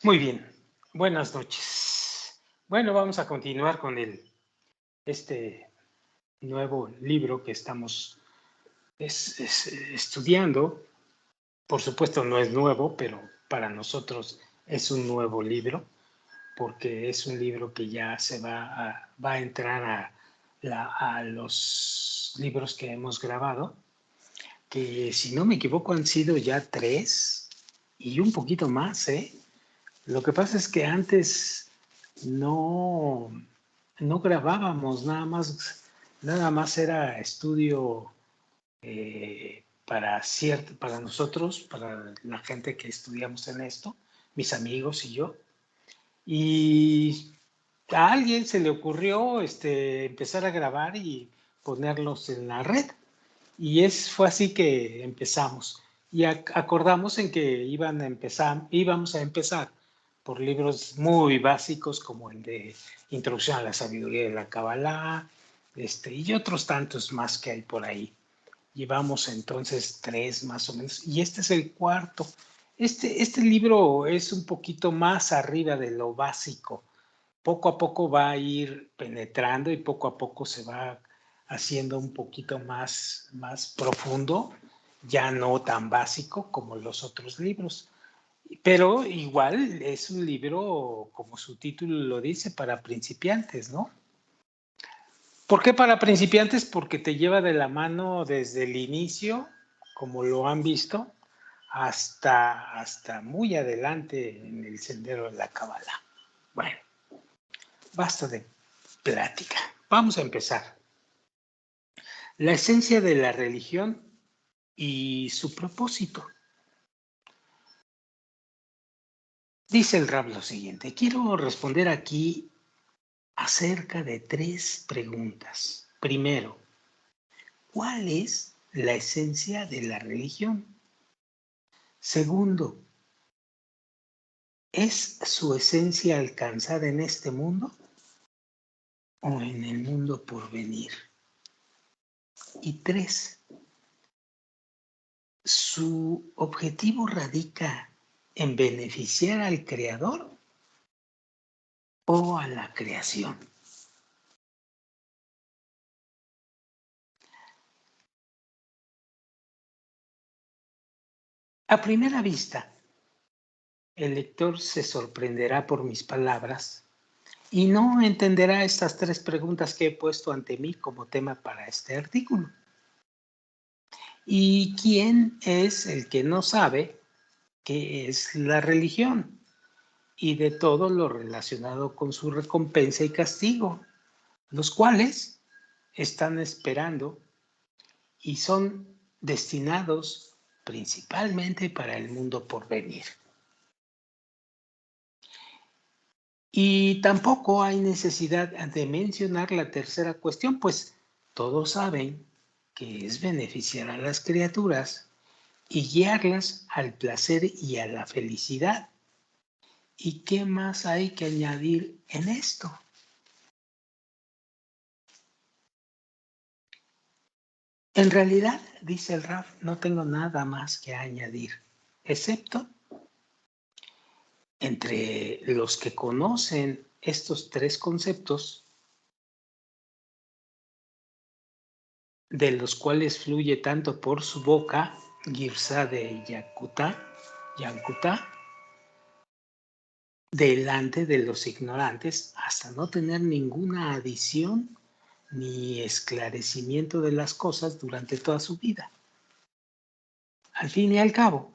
Muy bien, buenas noches. Bueno, vamos a continuar con este nuevo libro que estamos estudiando. Por supuesto no es nuevo, pero para nosotros es un nuevo libro, porque es un libro que ya va a entrar a los libros que hemos grabado, que si no me equivoco han sido ya 3 y un poquito más, ¿eh? Lo que pasa es que antes no, no grabábamos, nada más era estudio para nosotros, para la gente que estudiamos en esto, mis amigos y yo. Y a alguien se le ocurrió empezar a grabar y ponerlos en la red. Fue así que empezamos. Y acordamos en que íbamos a empezar por libros muy básicos como el de Introducción a la Sabiduría de la Kabbalah, y otros tantos más que hay por ahí. Llevamos entonces 3 más o menos, y este es el cuarto. Este libro es un poquito más arriba de lo básico. Poco a poco va a ir penetrando y poco a poco se va haciendo un poquito más profundo, ya no tan básico como los otros libros. Pero igual es un libro, como su título lo dice, para principiantes, ¿no? ¿Por qué para principiantes? Porque te lleva de la mano desde el inicio, como lo han visto, hasta muy adelante en el sendero de la Kabbalah. Bueno, basta de plática. Vamos a empezar. La esencia de la religión y su propósito. Dice el Rab lo siguiente. Quiero responder aquí acerca de 3 preguntas. Primero, ¿cuál es la esencia de la religión? Segundo, ¿es su esencia alcanzada en este mundo o en el mundo por venir? Y 3, ¿su objetivo radica en beneficiar al Creador o a la creación? A primera vista, el lector se sorprenderá por mis palabras y no entenderá estas 3 preguntas que he puesto ante mí como tema para este artículo. ¿Y quién es el que no sabe qué es la religión y de todo lo relacionado con su recompensa y castigo, los cuales están esperando y son destinados principalmente para el mundo por venir? Y tampoco hay necesidad de mencionar la tercera cuestión, pues todos saben que es beneficiar a las criaturas y guiarlas al placer y a la felicidad. ¿Y qué más hay que añadir en esto? En realidad, dice el Raf, no tengo nada más que añadir, excepto entre los que conocen estos 3 conceptos, de los cuales fluye tanto por su boca, Girsá de Yankuta, delante de los ignorantes, hasta no tener ninguna adición ni esclarecimiento de las cosas durante toda su vida. Al fin y al cabo,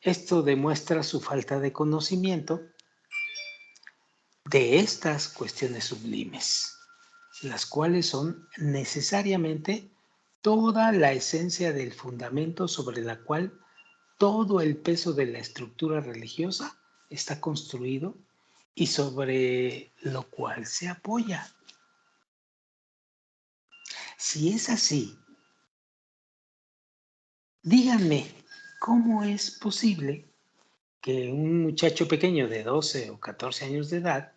esto demuestra su falta de conocimiento de estas cuestiones sublimes, las cuales son necesariamente toda la esencia del fundamento sobre la cual todo el peso de la estructura religiosa está construido y sobre lo cual se apoya. Si es así, díganme, ¿cómo es posible que un muchacho pequeño de 12 o 14 años de edad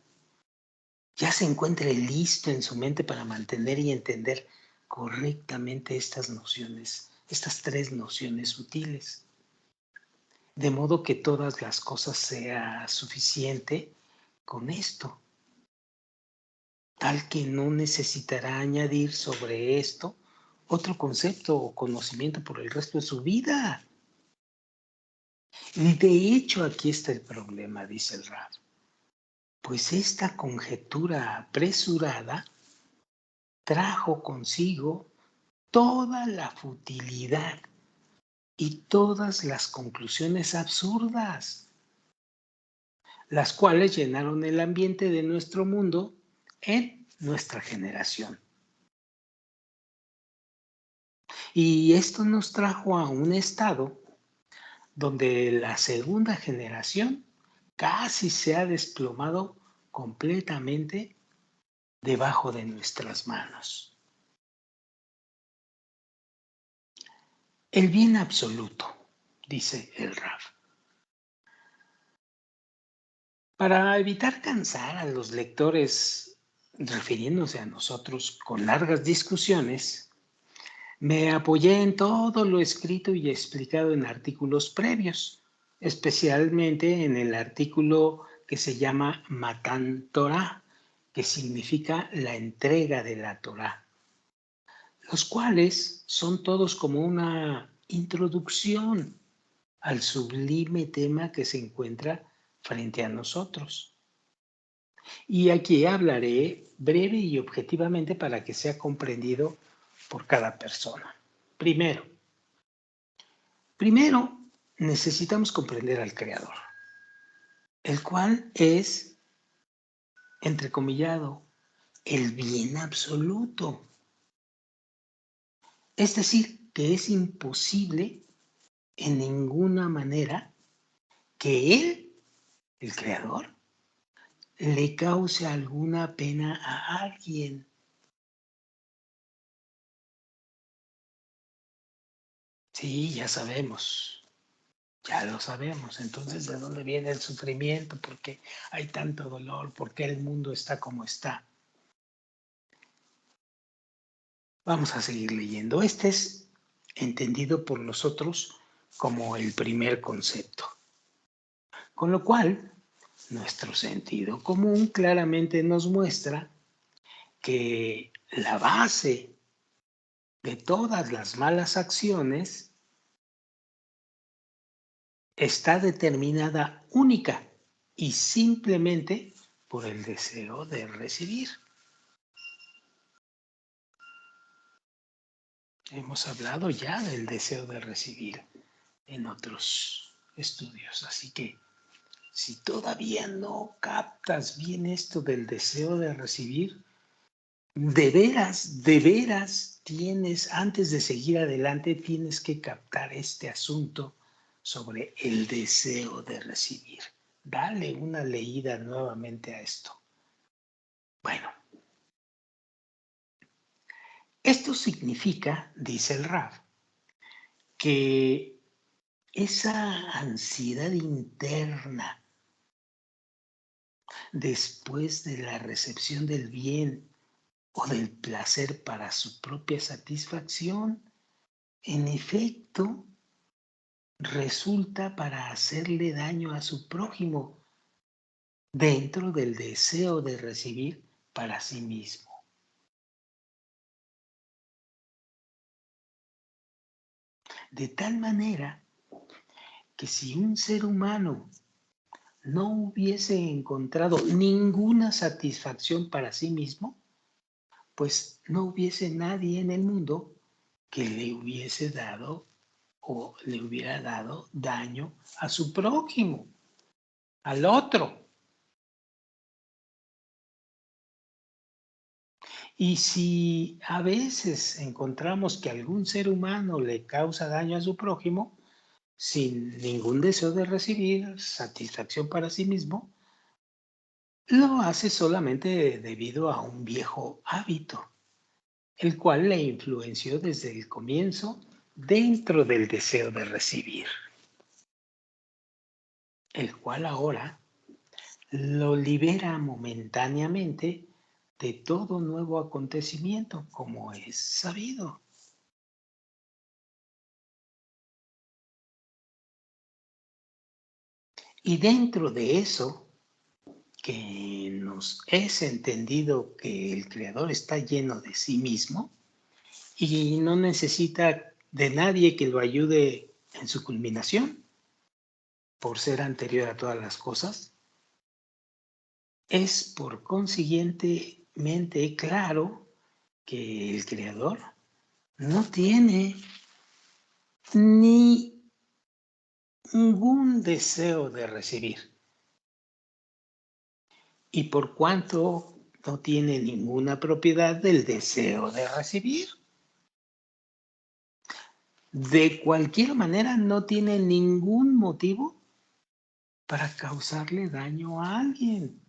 ya se encuentre listo en su mente para mantener y entender correctamente estas nociones, estas 3 nociones sutiles? de modo que todas las cosas sea suficiente con esto, tal que no necesitará añadir sobre esto otro concepto o conocimiento por el resto de su vida. Y de hecho aquí está el problema, dice el Rab, pues esta conjetura apresurada trajo consigo toda la futilidad y todas las conclusiones absurdas, las cuales llenaron el ambiente de nuestro mundo en nuestra generación. Y esto nos trajo a un estado donde la segunda generación casi se ha desplomado completamente debajo de nuestras manos. El bien absoluto, dice el Rab. Para evitar cansar a los lectores refiriéndose a nosotros con largas discusiones, me apoyé en todo lo escrito y explicado en artículos previos, especialmente en el artículo que se llama Matan Torah, que significa la entrega de la Torah, los cuales son todos como una introducción al sublime tema que se encuentra frente a nosotros. Y aquí hablaré breve y objetivamente para que sea comprendido por cada persona. Primero, necesitamos comprender al Creador, el cual es, entrecomillado, el bien absoluto. Es decir, que es imposible en ninguna manera que Él, el Creador, le cause alguna pena a alguien. Sí, ya lo sabemos. Entonces, ¿de dónde viene el sufrimiento? ¿Por qué hay tanto dolor? ¿Por qué el mundo está como está? Vamos a seguir leyendo. Este es entendido por nosotros como el primer concepto. Con lo cual, nuestro sentido común claramente nos muestra que la base de todas las malas acciones está determinada única y simplemente por el deseo de recibir. Hemos hablado ya del deseo de recibir en otros estudios, así que si todavía no captas bien esto del deseo de recibir, de veras tienes, antes de seguir adelante, tienes que captar este asunto sobre el deseo de recibir. Dale una leída nuevamente a esto. Bueno, esto significa, dice el Rab, que esa ansiedad interna después de la recepción del bien o del placer para su propia satisfacción, en efecto, resulta para hacerle daño a su prójimo dentro del deseo de recibir para sí mismo. De tal manera que si un ser humano no hubiese encontrado ninguna satisfacción para sí mismo, pues no hubiese nadie en el mundo que le hubiese dado o le hubiera dado daño a su prójimo, al otro. Y si a veces encontramos que algún ser humano le causa daño a su prójimo, sin ningún deseo de recibir satisfacción para sí mismo, lo hace solamente debido a un viejo hábito, el cual le influenció desde el comienzo dentro del deseo de recibir, el cual ahora lo libera momentáneamente de todo nuevo acontecimiento, como es sabido. Y dentro de eso, que nos es entendido que el Creador está lleno de sí mismo y no necesita de nadie que lo ayude en su culminación, por ser anterior a todas las cosas, es por consiguientemente claro que el Creador no tiene ni ningún deseo de recibir. Y por cuanto no tiene ninguna propiedad del deseo de recibir, de cualquier manera no tiene ningún motivo para causarle daño a alguien.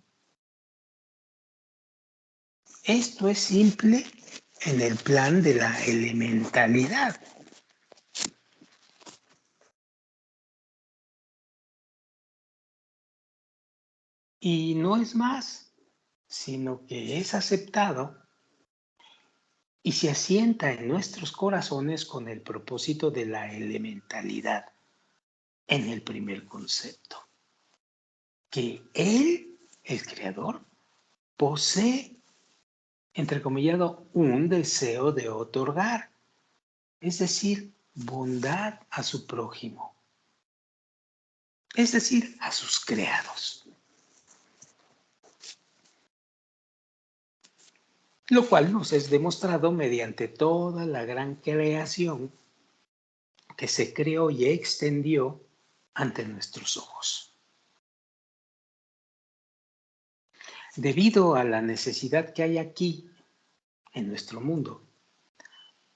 Esto es simple en el plan de la elementalidad. Y no es más, sino que es aceptado y se asienta en nuestros corazones con el propósito de la elementalidad en el primer concepto. Que Él, el Creador, posee, entrecomillado, un deseo de otorgar, es decir, bondad a su prójimo, es decir, a sus creados. Lo cual nos es demostrado mediante toda la gran creación que se creó y extendió ante nuestros ojos. Debido a la necesidad que hay aquí, en nuestro mundo,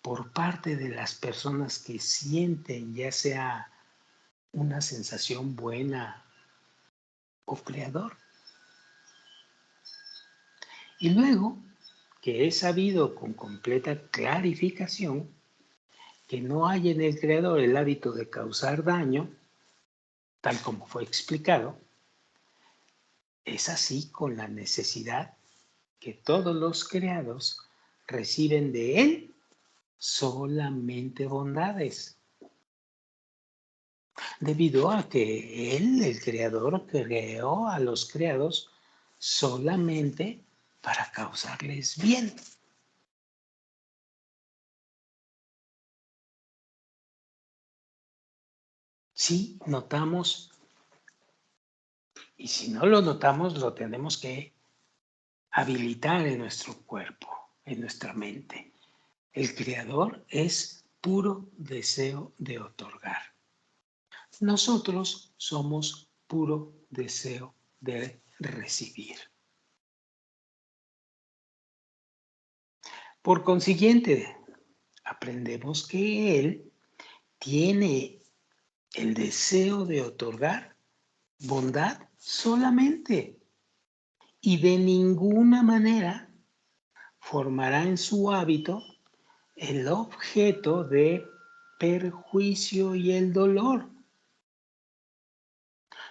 por parte de las personas que sienten ya sea una sensación buena o creador. Y luego que he sabido con completa clarificación que no hay en el creador el hábito de causar daño, tal como fue explicado, es así con la necesidad que todos los creados reciben de él solamente bondades, debido a que él, el creador, creó a los creados solamente para causarles bien. Sí, notamos, y si no lo notamos, lo tenemos que habilitar en nuestro cuerpo, en nuestra mente. El creador es puro deseo de otorgar. Nosotros somos puro deseo de recibir. Por consiguiente, aprendemos que Él tiene el deseo de otorgar bondad solamente y de ninguna manera formará en su hábito el objeto de perjuicio y el dolor,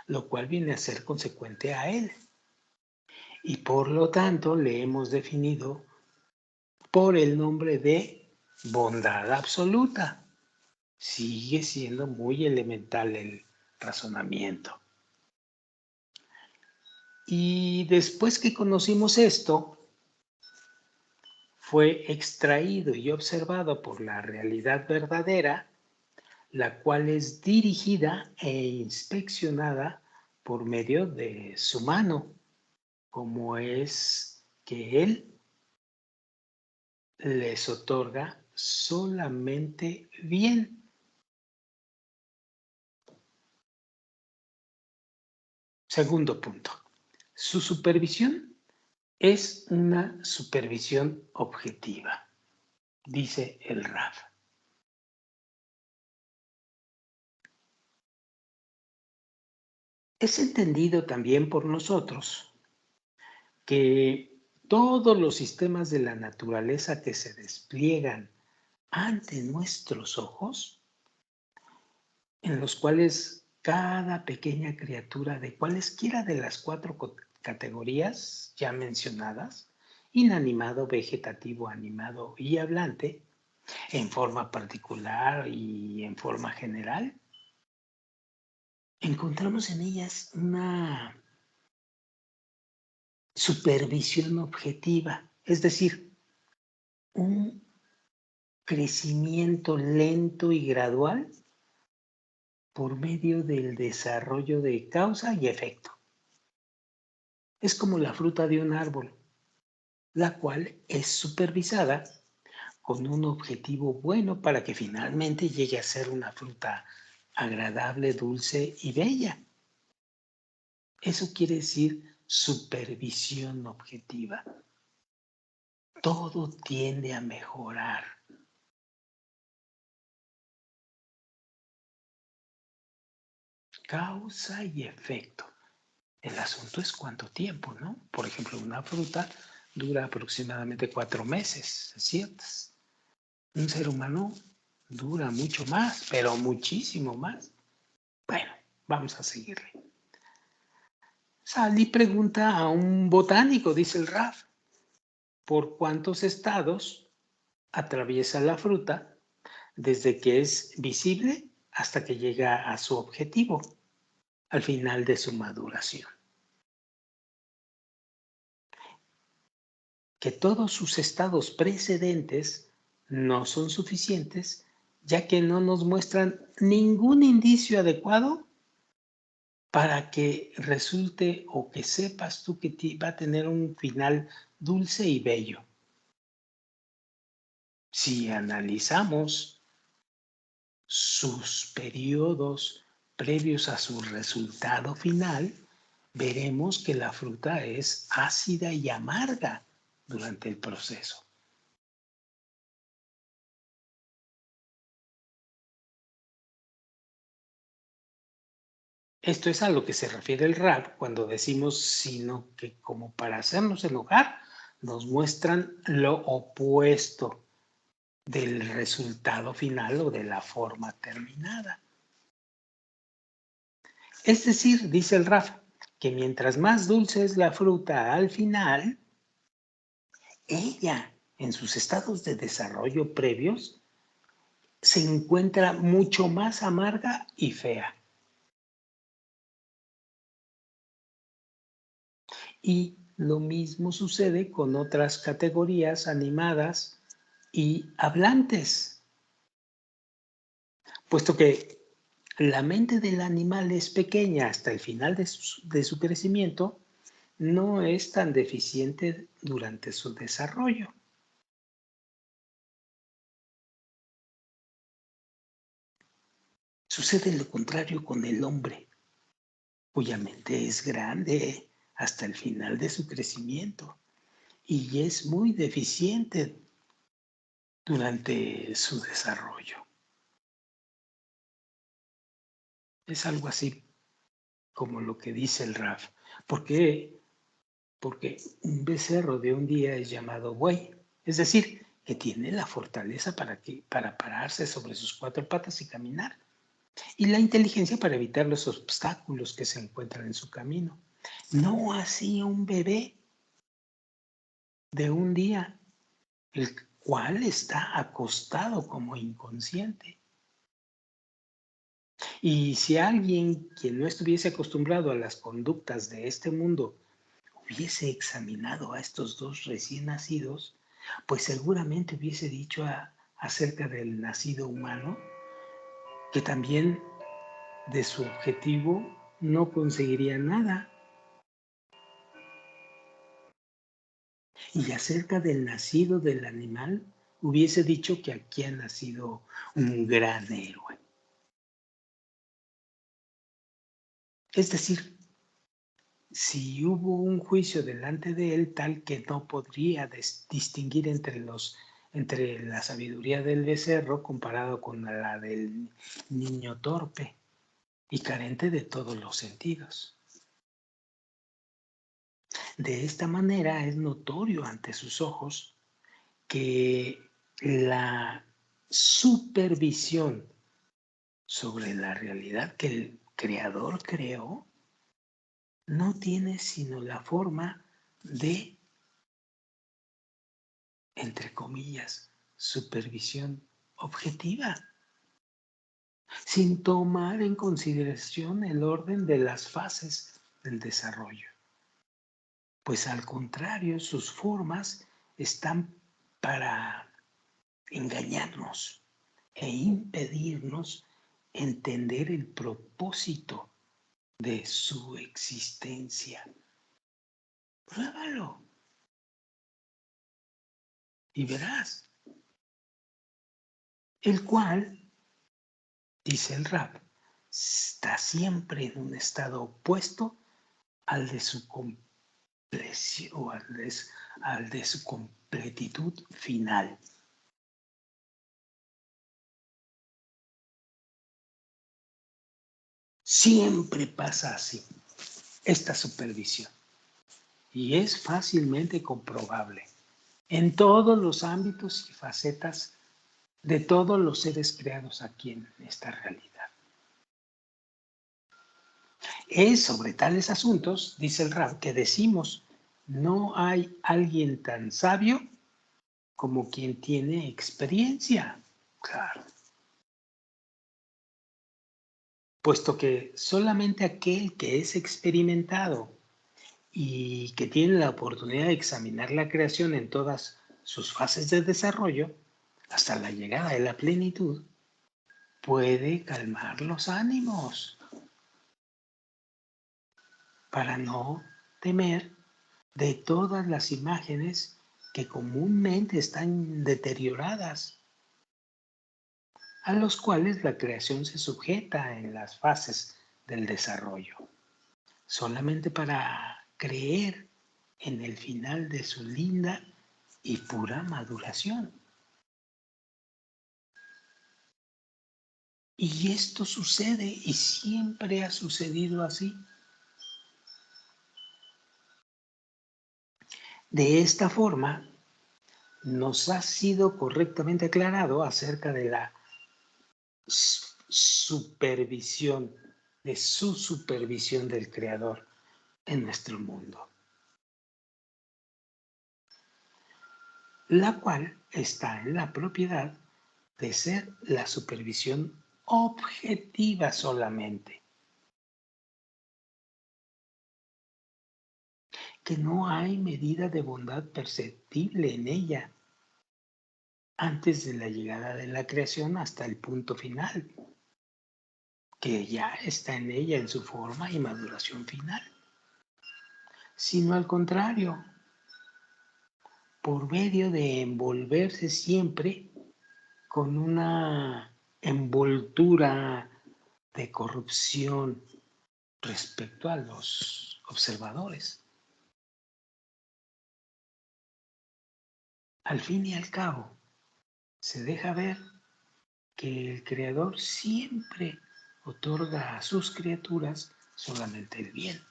lo cual viene a ser consecuente a Él. Y por lo tanto le hemos definido por el nombre de bondad absoluta. Sigue siendo muy elemental el razonamiento. Y después que conocimos esto, fue extraído y observado por la realidad verdadera, la cual es dirigida e inspeccionada por medio de su mano, como es que Él les otorga solamente bien. Segundo punto, su supervisión es una supervisión objetiva, dice el Raf. Es entendido también por nosotros que todos los sistemas de la naturaleza que se despliegan ante nuestros ojos, en los cuales cada pequeña criatura de cualesquiera de las cuatro categorías ya mencionadas, inanimado, vegetativo, animado y hablante, en forma particular y en forma general, encontramos en ellas una supervisión objetiva, es decir, un crecimiento lento y gradual por medio del desarrollo de causa y efecto. Es como la fruta de un árbol, la cual es supervisada con un objetivo bueno para que finalmente llegue a ser una fruta agradable, dulce y bella. Eso quiere decir supervisión objetiva. Todo tiende a mejorar. Causa y efecto. El asunto es cuánto tiempo, ¿no? Por ejemplo, una fruta dura aproximadamente 4 meses, ¿ciertas? Un ser humano dura mucho más, pero muchísimo más. Bueno, vamos a seguirle. Sally pregunta a un botánico, dice el Raf, ¿por cuántos estados atraviesa la fruta desde que es visible hasta que llega a su objetivo, al final de su maduración? Que todos sus estados precedentes no son suficientes, ya que no nos muestran ningún indicio adecuado para que resulte o que sepas tú que va a tener un final dulce y bello. Si analizamos sus periodos previos a su resultado final, veremos que la fruta es ácida y amarga durante el proceso. Esto es a lo que se refiere el rap cuando decimos sino que como para hacernos enojar, nos muestran lo opuesto del resultado final o de la forma terminada. Es decir, dice el Raf, que mientras más dulce es la fruta al final, ella, en sus estados de desarrollo previos, se encuentra mucho más amarga y fea. Y lo mismo sucede con otras categorías animadas y hablantes, puesto que la mente del animal es pequeña hasta el final de su crecimiento, no es tan deficiente durante su desarrollo. Sucede lo contrario con el hombre, cuya mente es grande hasta el final de su crecimiento y es muy deficiente durante su desarrollo. Es algo así como lo que dice el Raf. ¿Por qué? Porque un becerro de un día es llamado buey, es decir, que tiene la fortaleza para pararse sobre sus 4 patas y caminar, y la inteligencia para evitar los obstáculos que se encuentran en su camino. No así un bebé de un día, el cual está acostado como inconsciente. Y si alguien quien no estuviese acostumbrado a las conductas de este mundo hubiese examinado a estos dos recién nacidos, pues seguramente hubiese dicho acerca del nacido humano que también de su objetivo no conseguiría nada. Y acerca del nacido del animal, hubiese dicho que aquí ha nacido un gran héroe. Es decir, si hubo un juicio delante de él tal que no podría distinguir entre la sabiduría del becerro comparado con la del niño torpe y carente de todos los sentidos. De esta manera es notorio ante sus ojos que la supervisión sobre la realidad que el creador creó no tiene sino la forma de, entre comillas, supervisión objetiva. sin tomar en consideración el orden de las fases del desarrollo. Pues al contrario, sus formas están para engañarnos e impedirnos entender el propósito de su existencia. Pruébalo y verás. El cual, dice el Rab, está siempre en un estado opuesto al de su compleción o al de su completitud final. Siempre pasa así, esta supervisión, y es fácilmente comprobable en todos los ámbitos y facetas de todos los seres creados aquí en esta realidad. Es sobre tales asuntos, dice el Rab, que decimos, no hay alguien tan sabio como quien tiene experiencia. Claro. Puesto que solamente aquel que es experimentado y que tiene la oportunidad de examinar la creación en todas sus fases de desarrollo, hasta la llegada de la plenitud, puede calmar los ánimos para no temer de todas las imágenes que comúnmente están deterioradas, a los cuales la creación se sujeta en las fases del desarrollo, solamente para creer en el final de su linda y pura maduración. Y esto sucede y siempre ha sucedido así. De esta forma, nos ha sido correctamente aclarado acerca de la supervisión, de su supervisión del Creador en nuestro mundo, la cual está en la propiedad de ser la supervisión objetiva solamente, que no hay medida de bondad perceptible en ella antes de la llegada de la creación hasta el punto final, que ya está en ella en su forma y maduración final, sino al contrario, por medio de envolverse siempre con una envoltura de corrupción respecto a los observadores. Al fin y al cabo, se deja ver que el Creador siempre otorga a sus criaturas solamente el bien,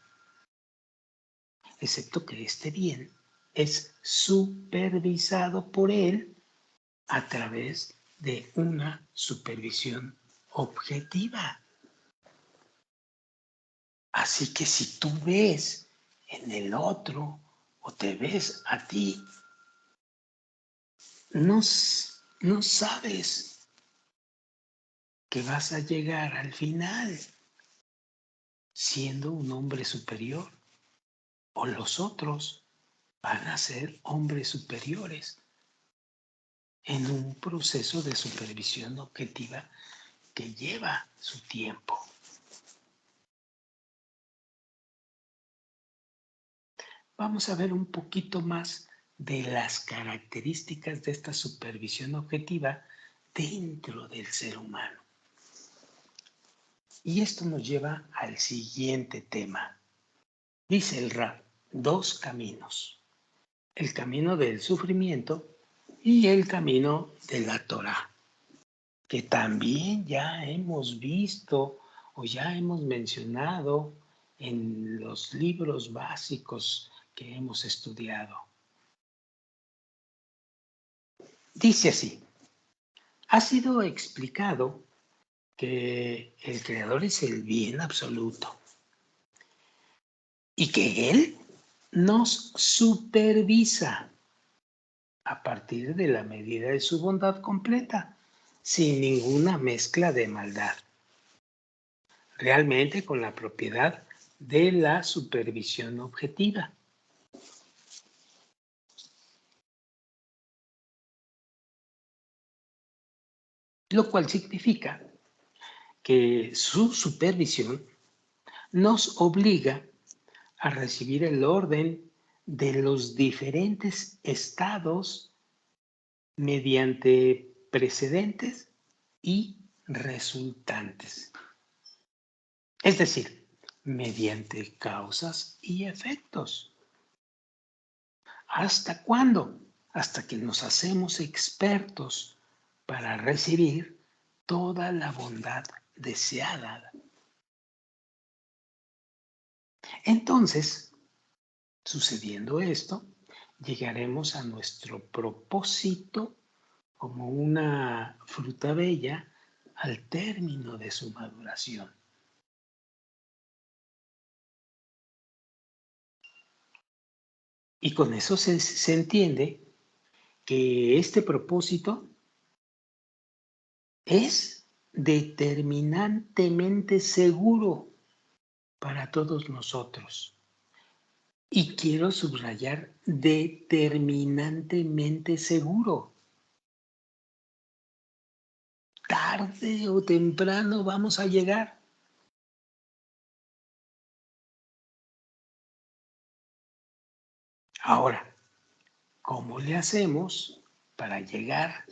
excepto que este bien es supervisado por Él a través de una supervisión objetiva. Así que si tú ves en el otro o te ves a ti, no sabes que vas a llegar al final siendo un hombre superior o los otros van a ser hombres superiores en un proceso de supervisión objetiva que lleva su tiempo. Vamos a ver un poquito más de las características de esta supervisión objetiva dentro del ser humano. Y esto nos lleva al siguiente tema. Dice el Rab, dos caminos. El camino del sufrimiento y el camino de la Torá, que también ya hemos visto o ya hemos mencionado en los libros básicos que hemos estudiado. Dice así, ha sido explicado que el Creador es el bien absoluto y que Él nos supervisa a partir de la medida de su bondad completa, sin ninguna mezcla de maldad. realmente con la propiedad de la supervisión objetiva. Lo cual significa que su supervisión nos obliga a recibir el orden de los diferentes estados mediante precedentes y resultantes. Es decir, mediante causas y efectos. ¿Hasta cuándo? Hasta que nos hacemos expertos para recibir toda la bondad deseada. Entonces, sucediendo esto, llegaremos a nuestro propósito como una fruta bella al término de su maduración. Y con eso se entiende que este propósito es determinantemente seguro para todos nosotros. Y quiero subrayar determinantemente seguro. Tarde o temprano vamos a llegar. Ahora, ¿cómo le hacemos para llegar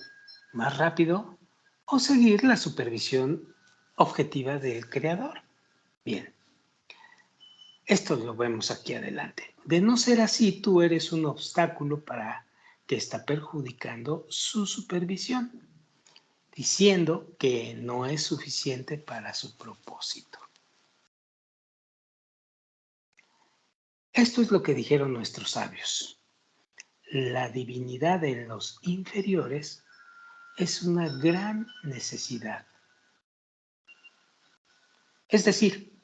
más rápido o seguir la supervisión objetiva del creador? Bien, esto lo vemos aquí adelante. De no ser así, tú eres un obstáculo para que está perjudicando su supervisión, diciendo que no es suficiente para su propósito. Esto es lo que dijeron nuestros sabios. La divinidad en los inferiores es una gran necesidad. Es decir,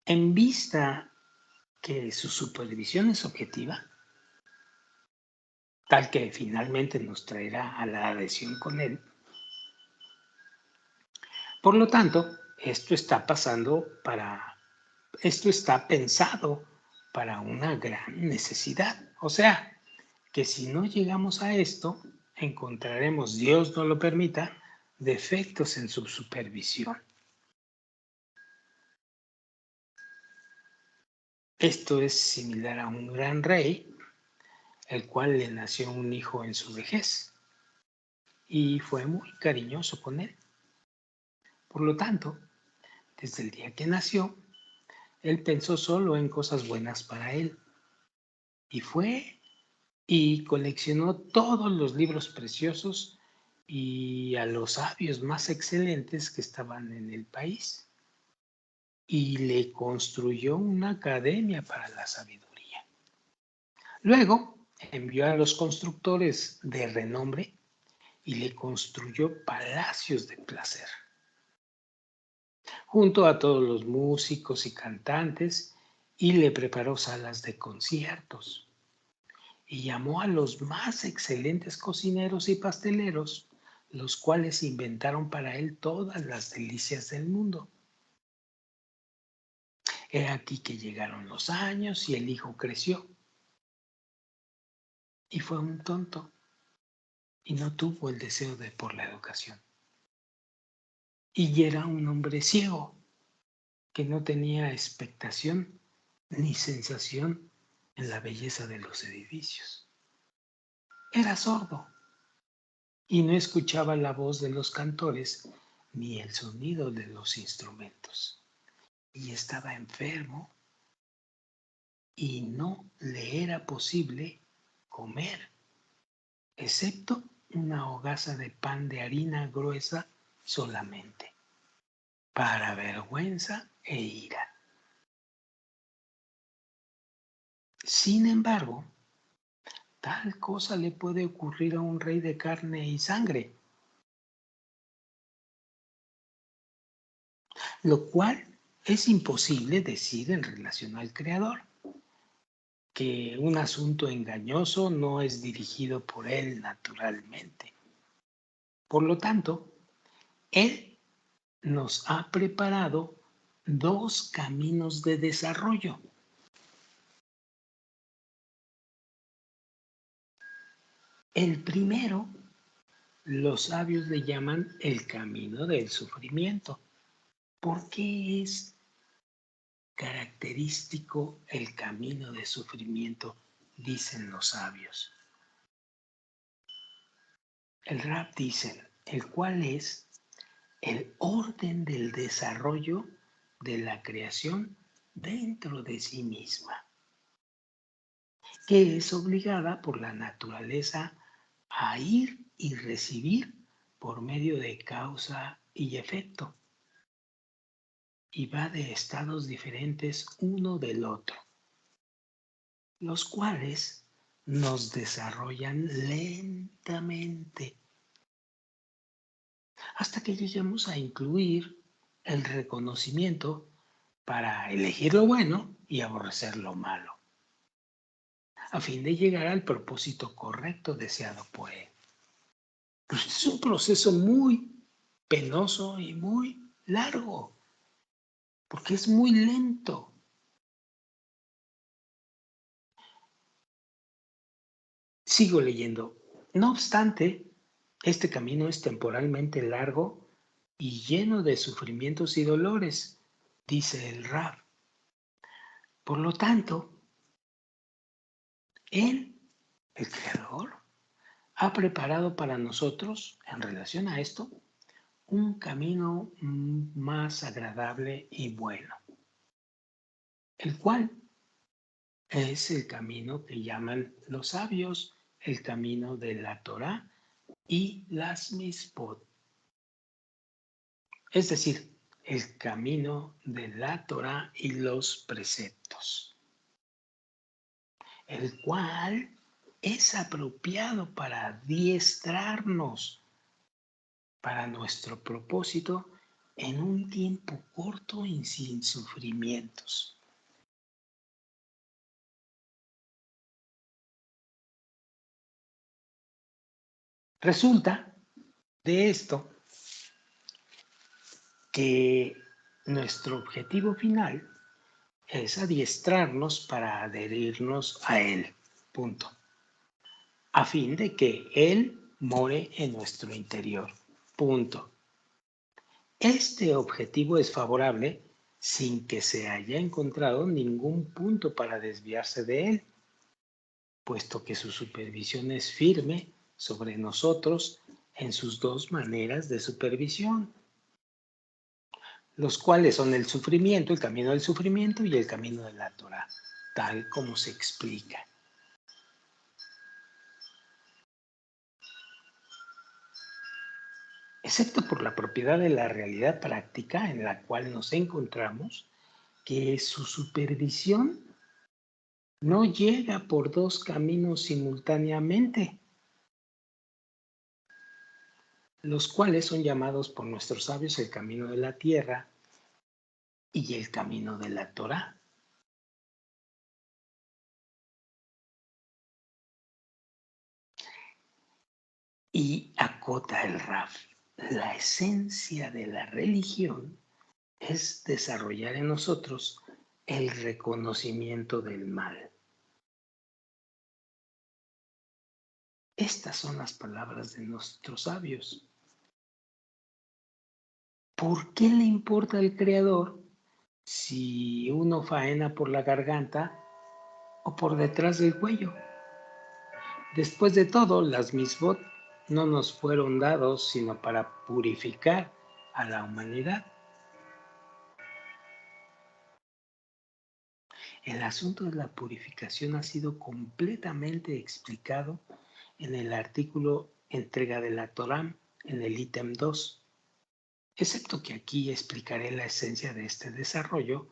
en vista que su supervisión es objetiva, tal que finalmente nos traerá a la adhesión con él. Por lo tanto, esto está pensado para una gran necesidad. O sea, que si no llegamos a esto, encontraremos, Dios no lo permita, defectos en su supervisión. Esto es similar a un gran rey, el cual le nació un hijo en su vejez y fue muy cariñoso con él. Por lo tanto, desde el día que nació, él pensó solo en cosas buenas para él y fue y coleccionó todos los libros preciosos y a los sabios más excelentes que estaban en el país y le construyó una academia para la sabiduría. Luego envió a los constructores de renombre y le construyó palacios de placer. Junto a todos los músicos y cantantes y le preparó salas de conciertos. Y llamó a los más excelentes cocineros y pasteleros, los cuales inventaron para él todas las delicias del mundo. He aquí que llegaron los años y el hijo creció. Y fue un tonto y no tuvo el deseo por la educación. Y era un hombre ciego que no tenía expectación ni sensación en la belleza de los edificios. Era sordo y no escuchaba la voz de los cantores ni el sonido de los instrumentos. Y estaba enfermo y no le era posible comer, excepto una hogaza de pan de harina gruesa solamente, para vergüenza e ira. Sin embargo, tal cosa le puede ocurrir a un rey de carne y sangre, lo cual es imposible decir en relación al Creador, que un asunto engañoso no es dirigido por él naturalmente. Por lo tanto, él nos ha preparado dos caminos de desarrollo. El primero, los sabios le llaman el camino del sufrimiento. ¿Por qué es característico el camino de sufrimiento? Dicen los sabios. El Rab dicen, el cual es el orden del desarrollo de la creación dentro de sí misma, que es obligada por la naturaleza a ir y recibir por medio de causa y efecto, y va de estados diferentes uno del otro, los cuales nos desarrollan lentamente hasta que lleguemos a incluir el reconocimiento para elegir lo bueno y aborrecer lo malo, a fin de llegar al propósito correcto deseado por él. Pero este es un proceso muy penoso y muy largo, porque es muy lento. Sigo leyendo. No obstante, este camino es temporalmente largo y lleno de sufrimientos y dolores, dice el Rab. Por lo tanto, él, el Creador, ha preparado para nosotros, en relación a esto, un camino más agradable y bueno, el cual es el camino que llaman los sabios el camino de la Torá y las Mitzvot, es decir, el camino de la Torá y los preceptos, el cual es apropiado para adiestrarnos para nuestro propósito en un tiempo corto y sin sufrimientos. Resulta de esto que nuestro objetivo final es adiestrarnos para adherirnos a Él, punto, a fin de que Él more en nuestro interior, punto. Este objetivo es favorable sin que se haya encontrado ningún punto para desviarse de Él, puesto que su supervisión es firme sobre nosotros en sus dos maneras de supervisión, los cuales son el sufrimiento, el camino del sufrimiento y el camino de la Torah, tal como se explica. Excepto por la propiedad de la realidad práctica en la cual nos encontramos, que su supervisión no llega por dos caminos simultáneamente, los cuales son llamados por nuestros sabios el camino de la tierra y el camino de la Torah. Y acota el Raf, la esencia de la religión es desarrollar en nosotros el reconocimiento del mal. Estas son las palabras de nuestros sabios. ¿Por qué le importa al Creador si uno faena por la garganta o por detrás del cuello? Después de todo, las misbot no nos fueron dados sino para purificar a la humanidad. El asunto de la purificación ha sido completamente explicado en el artículo Entrega de la Torá en el ítem 2, excepto que aquí explicaré la esencia de este desarrollo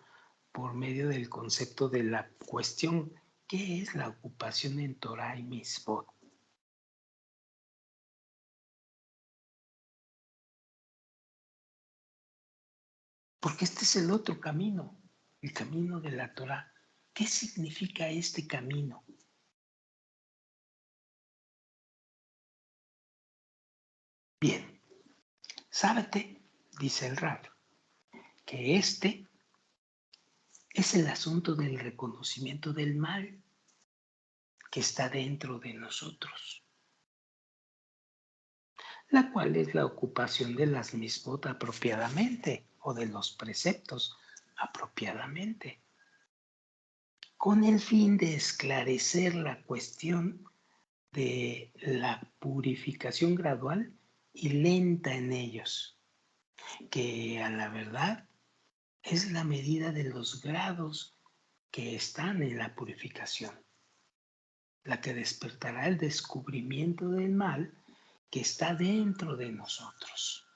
por medio del concepto de la cuestión ¿qué es la ocupación en Torah y Mitzvot? Porque este es el otro camino, el camino de la Torah. ¿Qué significa este camino? Bien, sábete dice el Raf, que este es el asunto del reconocimiento del mal que está dentro de nosotros, la cual es la ocupación de las mismos apropiadamente o de los preceptos apropiadamente, con el fin de esclarecer la cuestión de la purificación gradual y lenta en ellos, que a la verdad es la medida de los grados que están en la purificación, la que despertará el descubrimiento del mal que está dentro de nosotros.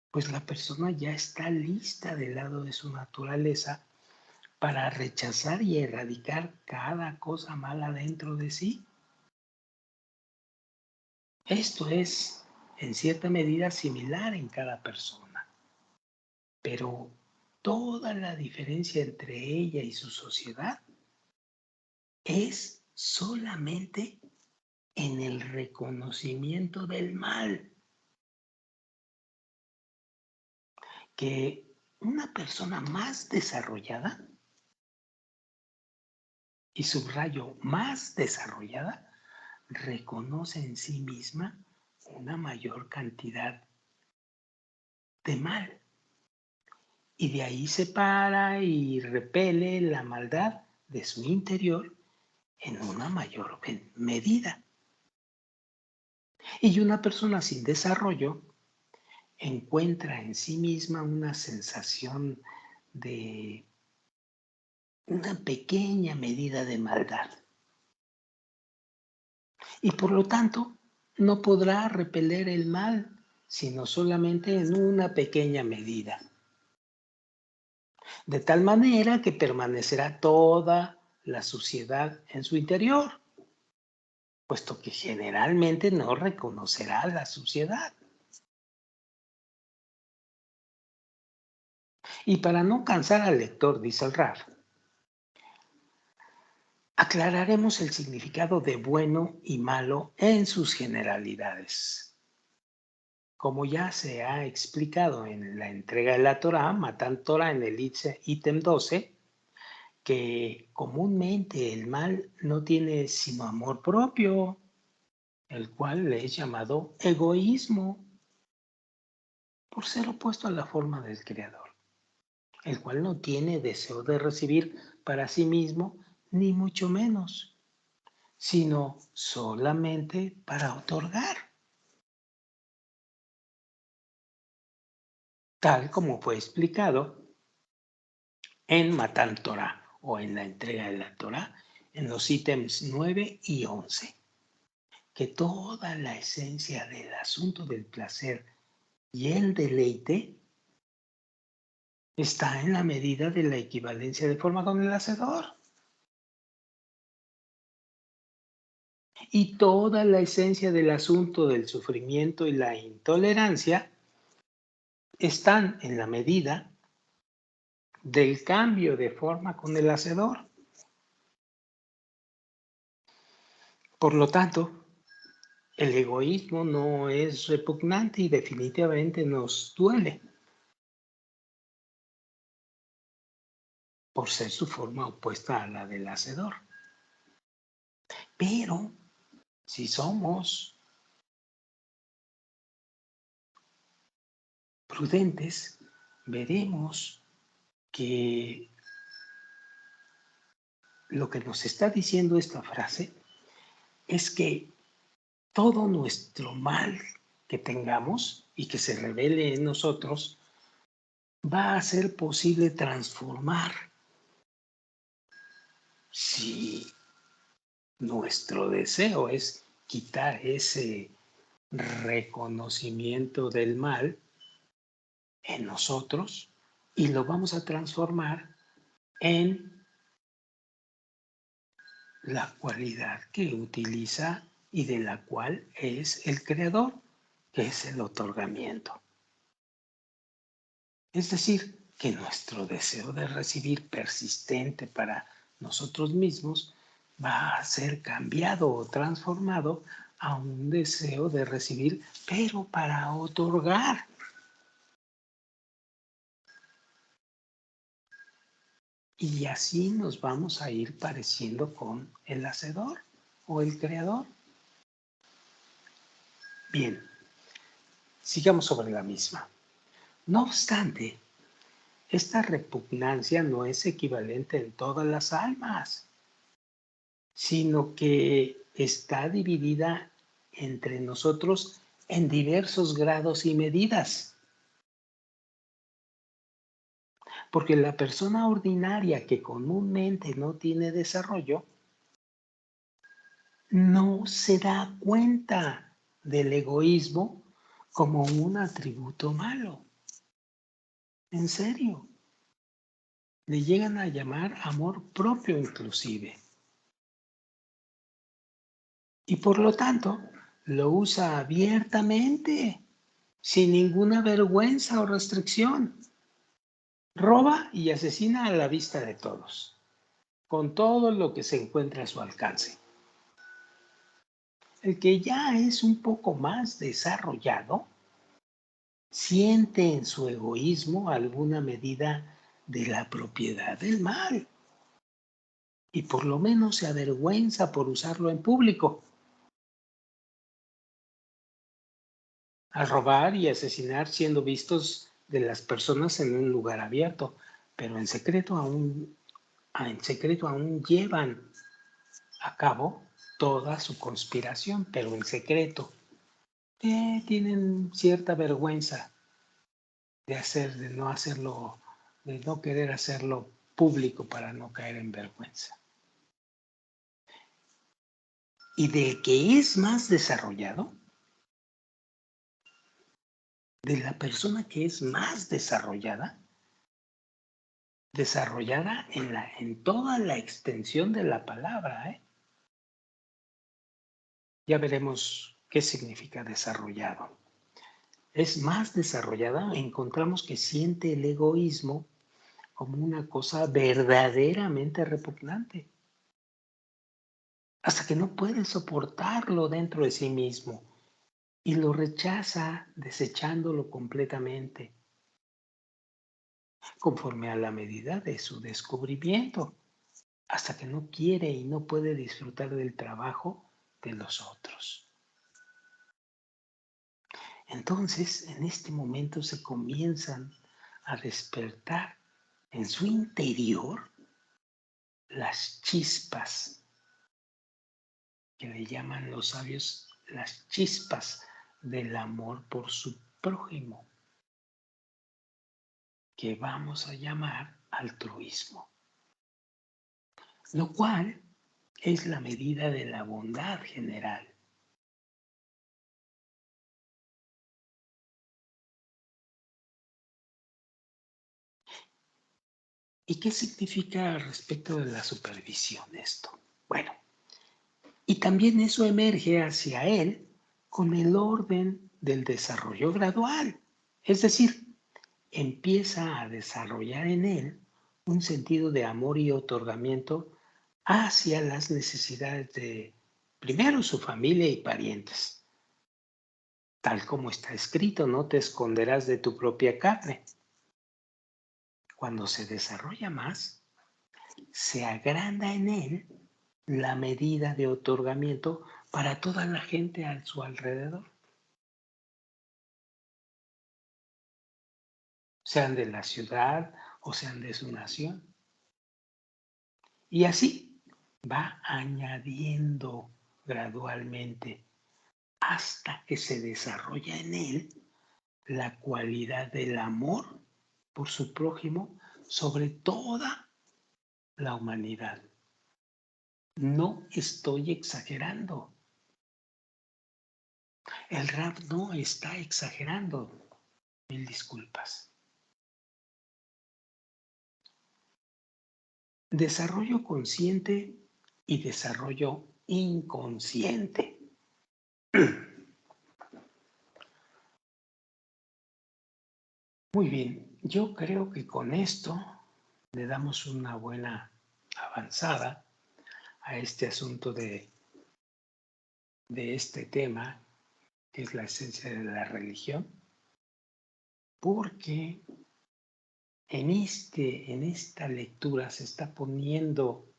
Pues la persona ya está lista del lado de su naturaleza para rechazar y erradicar cada cosa mala dentro de sí. Esto es, en cierta medida, similar en cada persona, pero toda la diferencia entre ella y su sociedad es solamente en el reconocimiento del mal. Que una persona más desarrollada, y subrayo más desarrollada, reconoce en sí misma una mayor cantidad de mal. Y de ahí separa y repele la maldad de su interior en una mayor medida. Y una persona sin desarrollo encuentra en sí misma una sensación de una pequeña medida de maldad. Y por lo tanto, no podrá repeler el mal, sino solamente en una pequeña medida. De tal manera que permanecerá toda la suciedad en su interior, puesto que generalmente no reconocerá la suciedad. Y para no cansar al lector, dice el Raf, aclararemos el significado de bueno y malo en sus generalidades. Como ya se ha explicado en la entrega de la Torá, Matan Torah, en el ítem 12, que comúnmente el mal no tiene sino amor propio, el cual le es llamado egoísmo, por ser opuesto a la forma del Creador, el cual no tiene deseo de recibir para sí mismo, ni mucho menos, sino solamente para otorgar, tal como fue explicado en Matan Torah o en la entrega de la Torah, en los ítems 9 y 11, que toda la esencia del asunto del placer y el deleite está en la medida de la equivalencia de forma con el hacedor. Y toda la esencia del asunto del sufrimiento y la intolerancia están en la medida del cambio de forma con el hacedor. Por lo tanto, el egoísmo no es repugnante y definitivamente nos duele por ser su forma opuesta a la del hacedor. Pero si somos prudentes, veremos que lo que nos está diciendo esta frase es que todo nuestro mal que tengamos y que se revele en nosotros va a ser posible transformar si nuestro deseo es quitar ese reconocimiento del mal en nosotros y lo vamos a transformar en la cualidad que utiliza y de la cual es el creador, que es el otorgamiento. Es decir, que nuestro deseo de recibir persistente para nosotros mismos va a ser cambiado o transformado a un deseo de recibir, pero para otorgar. Y así nos vamos a ir pareciendo con el hacedor o el creador. Bien, sigamos sobre la misma. No obstante, esta repugnancia no es equivalente en todas las almas, sino que está dividida entre nosotros en diversos grados y medidas. Porque la persona ordinaria que comúnmente no tiene desarrollo, no se da cuenta del egoísmo como un atributo malo. En serio. Le llegan a llamar amor propio inclusive. Y por lo tanto, lo usa abiertamente, sin ninguna vergüenza o restricción. Roba y asesina a la vista de todos, con todo lo que se encuentra a su alcance. El que ya es un poco más desarrollado, siente en su egoísmo alguna medida de la propiedad del mal y por lo menos se avergüenza por usarlo en público. Al robar y asesinar siendo vistos de las personas en un lugar abierto, pero en secreto aún llevan a cabo toda su conspiración, pero en secreto. Tienen cierta vergüenza de no hacerlo, de no querer hacerlo público para no caer en vergüenza. Y del que es más desarrollado, de la persona que es más desarrollada en toda la extensión de la palabra. Ya veremos qué significa desarrollado. Es más desarrollada, encontramos que siente el egoísmo como una cosa verdaderamente repugnante, hasta que no puede soportarlo dentro de sí mismo y lo rechaza desechándolo completamente, conforme a la medida de su descubrimiento, hasta que no quiere y no puede disfrutar del trabajo de los otros. Entonces, en este momento se comienzan a despertar en su interior las chispas, que le llaman los sabios las chispas del amor por su prójimo, que vamos a llamar altruismo, lo cual es la medida de la bondad general. ¿Y qué significa respecto de la supervisión esto? Bueno, y también eso emerge hacia él con el orden del desarrollo gradual. Es decir, empieza a desarrollar en él un sentido de amor y otorgamiento hacia las necesidades de, primero, su familia y parientes. Tal como está escrito, no te esconderás de tu propia carne. Cuando se desarrolla más, se agranda en él la medida de otorgamiento para toda la gente a su alrededor, sean de la ciudad o sean de su nación. Y así va añadiendo gradualmente hasta que se desarrolla en él la cualidad del amor por su prójimo sobre toda la humanidad. No estoy exagerando. El rap no está exagerando. Mil disculpas. Desarrollo consciente y desarrollo inconsciente. Muy bien, yo creo que con esto le damos una buena avanzada a este asunto de de este tema, que es la esencia de la religión, porque en esta lectura se está poniendo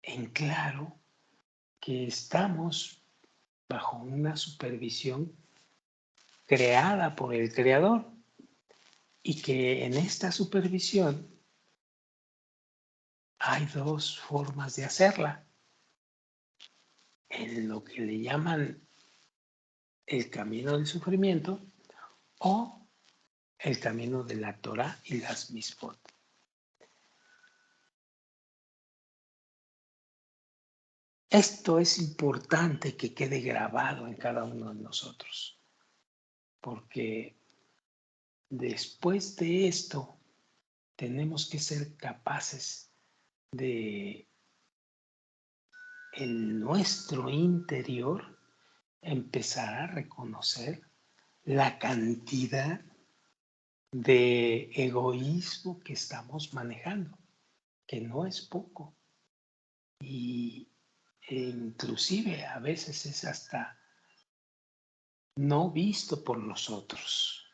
en claro que estamos bajo una supervisión creada por el Creador y que en esta supervisión hay dos formas de hacerla. En lo que le llaman el camino del sufrimiento o el camino de la Torah y las Mitzvot. Esto es importante que quede grabado en cada uno de nosotros, porque después de esto tenemos que ser capaces de, en nuestro interior, empezar a reconocer la cantidad de egoísmo que estamos manejando, que no es poco. Y inclusive a veces es hasta no visto por nosotros,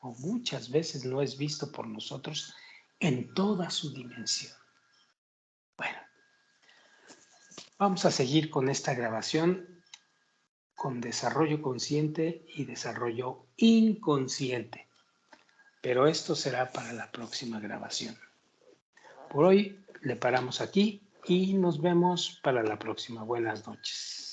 o muchas veces no es visto por nosotros en toda su dimensión. Bueno, vamos a seguir con esta grabación con desarrollo consciente y desarrollo inconsciente, pero esto será para la próxima grabación. Por hoy le paramos aquí y nos vemos para la próxima. Buenas noches.